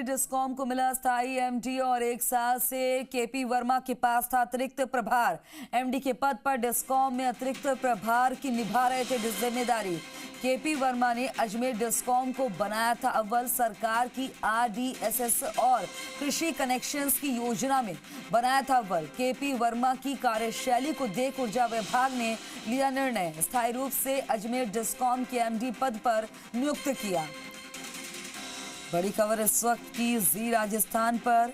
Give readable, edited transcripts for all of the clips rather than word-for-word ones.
Discom को मिला स्थायी एमडी और 1 साल से केपी वर्मा के पास था अतिरिक्त प्रभार। एमडी के पद पर डिस्कॉम में अतिरिक्त प्रभार की निभा रहे थे जिम्मेदारी। केपी वर्मा ने अजमेर डिस्कॉम को बनाया था अव्वल। सरकार की आरडीएसएस और कृषि कनेक्शंस की योजना में बनाया था अव्वल। केपी वर्मा की कार्यशैली को देख ऊर्जा विभाग ने लिया निर्णय, स्थायी रूप से अजमेर डिस्कॉम के एमडी पद पर नियुक्त किया। बड़ी खबर इस वक्त की जी राजस्थान पर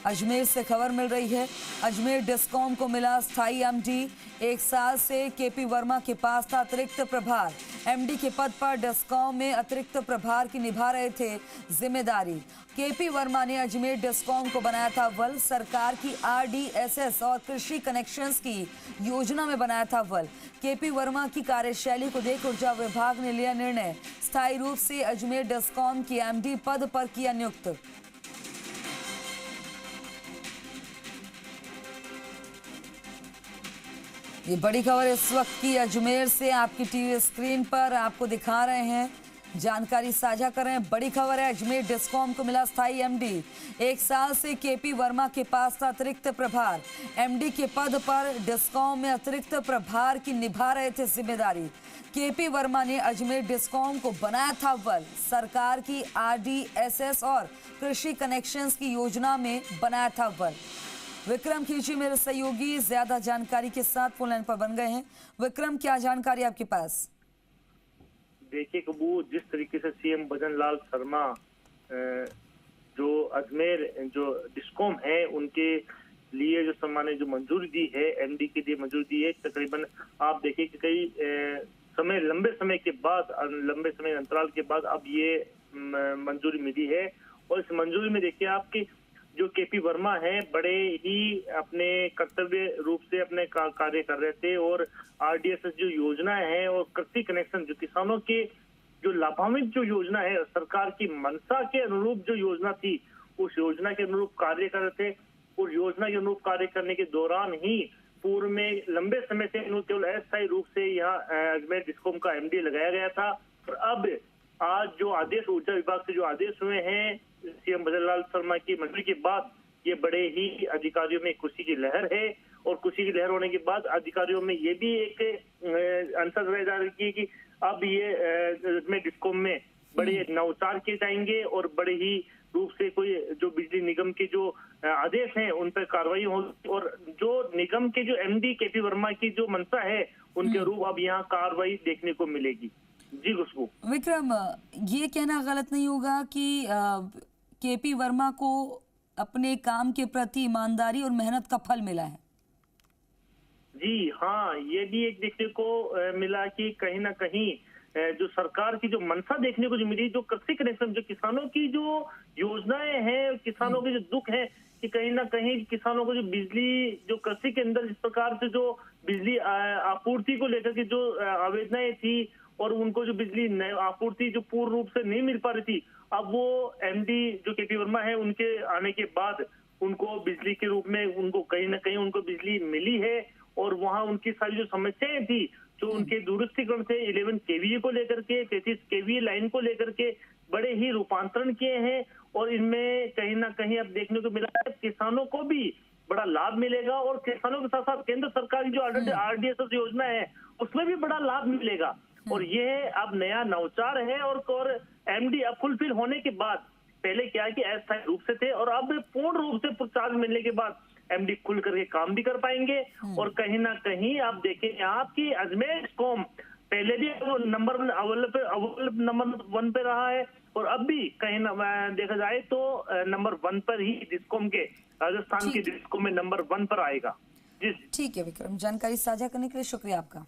अजमेर से खबर मिल रही है। अजमेर डिस्कॉम को मिला स्थायी एमडी। 1 साल से केपी वर्मा के पास था अतिरिक्त प्रभार। एमडी के पद पर डिस्कॉम में अतिरिक्त प्रभार की निभा रहे थे जिम्मेदारी। केपी वर्मा ने अजमेर डिस्कॉम को बनाया था अव्वल। सरकार की आरडीएसएस और कृषि कनेक्शंस की योजना में बनाया था अव्वल। केपी वर्मा की कार्यशैली को देख ऊर्जा विभाग ने लिया निर्णय, स्थायी रूप से अजमेर डिस्कॉम की एमडी पद पर किया नियुक्त। ये बड़ी खबर इस वक्त की अजमेर से आपकी टीवी स्क्रीन पर आपको दिखा रहे हैं, जानकारी साझा कर रहे हैं। बड़ी खबर है, अजमेर डिस्कॉम को मिला स्थायी एमडी। 1 साल से केपी वर्मा के पास था अतिरिक्त प्रभार। एमडी के पद पर डिस्कॉम में अतिरिक्त प्रभार की निभा रहे थे जिम्मेदारी। केपी वर्मा ने अजमेर डिस्कॉम को बनाया था अव्वल। सरकार की आरडीएसएस और कृषि कनेक्शंस की योजना में बनाया था अव्वल। विक्रम खींची मेरे सहयोगी ज्यादा जानकारी के साथ फोन लाइन पर बन गए हैं। विक्रम, क्या जानकारी आपके पास? देखिए कबू, जिस तरीके से सीएम भजन लाल शर्मा जो अजमेर जो डिस्कॉम है उनके लिए जो सम्मान जो मंजूरी दी है, एमडी के लिए मंजूरी दी है, तकरीबन आप देखिए कि कई लंबे समय अंतराल के बाद अब ये मंजूरी मिली है। और इस मंजूरी में देखिए आपके जो केपी वर्मा है बड़े ही अपने कर्तव्य रूप से अपने कार्य कर रहे थे और आरडीएसएस जो योजना है और कृषि कनेक्शन जो किसानों के जो लाभान्वित जो योजना है, सरकार की मंशा के अनुरूप जो योजना थी, उस योजना के अनुरूप कार्य कर रहे थे। और योजना के अनुरूप कार्य करने के दौरान ही पूर्व में लंबे समय से केवल अस्थायी रूप से यहाँ अजमेर डिस्कॉम का एमडी लगाया गया था। और अब आज जो आदेश ऊर्जा विभाग से जो आदेश हुए हैं सीएम भजन लाल शर्मा की मंजूरी के बाद, ये बड़े ही अधिकारियों में खुशी की लहर है। और खुशी की लहर होने के बाद अधिकारियों में ये भी एक अंतर रह जा रही है कि अब ये डिस्कॉम में बड़े नवचार किए जाएंगे और बड़े ही रूप से कोई जो बिजली निगम के जो आदेश हैं उन पर कार्रवाई होगी। और जो निगम के जो एमडी केपी वर्मा की जो मंशा है उनके रूप अब यहाँ कार्रवाई देखने को मिलेगी। जी खुशबू। विक्रम, ये कहना गलत नहीं होगा कि केपी वर्मा को अपने काम के प्रति ईमानदारी और मेहनत का फल मिला है? जी हाँ, ये भी एक देखने को मिला कि कहीं ना कहीं जो सरकार की जो मंशा देखने को जो मिली, जो कृषि कनेक्शन, जो किसानों की जो योजनाएं हैं, किसानों के जो दुख है कि कहीं ना कहीं किसानों को जो बिजली जो कृषि के अंदर जिस प्रकार से जो बिजली आपूर्ति को लेकर के जो आवेदनाएं थी और उनको जो बिजली आपूर्ति जो पूर्ण रूप से नहीं मिल पा रही थी, अब वो एमडी जो केपी वर्मा है उनके आने के बाद उनको बिजली के रूप में उनको कहीं ना कहीं उनको बिजली मिली है। और वहाँ उनकी सारी जो समस्याएं थी, जो उनके दूरस्थीकरण से 11 केवीए को लेकर के 33 केवीए लाइन को लेकर के बड़े ही रूपांतरण किए हैं। और इनमें कहीं ना कहीं अब देखने को मिला है किसानों को भी बड़ा लाभ मिलेगा और किसानों के साथ साथ केंद्र सरकार की जो आरडीएसएस योजना है उसमें भी बड़ा लाभ मिलेगा। और ये अब नया नवचार है। और एमडी अब फुलफिल होने के बाद, पहले क्या है कि अस्थायी रूप से थे और अब पूर्ण रूप से चार्ज मिलने के बाद एमडी खुल करके काम भी कर पाएंगे। और कहीं ना कहीं आप देखें आपकी अजमेर डिस्कॉम पहले भी नंबर नंबर 1 पे रहा है और अब भी कहीं देखा जाए तो नंबर 1 पर ही डिस्कॉम के राजस्थान के डिस्कॉम में नंबर 1 पर आएगा। जी ठीक है विक्रम, जानकारी साझा करने के लिए शुक्रिया आपका।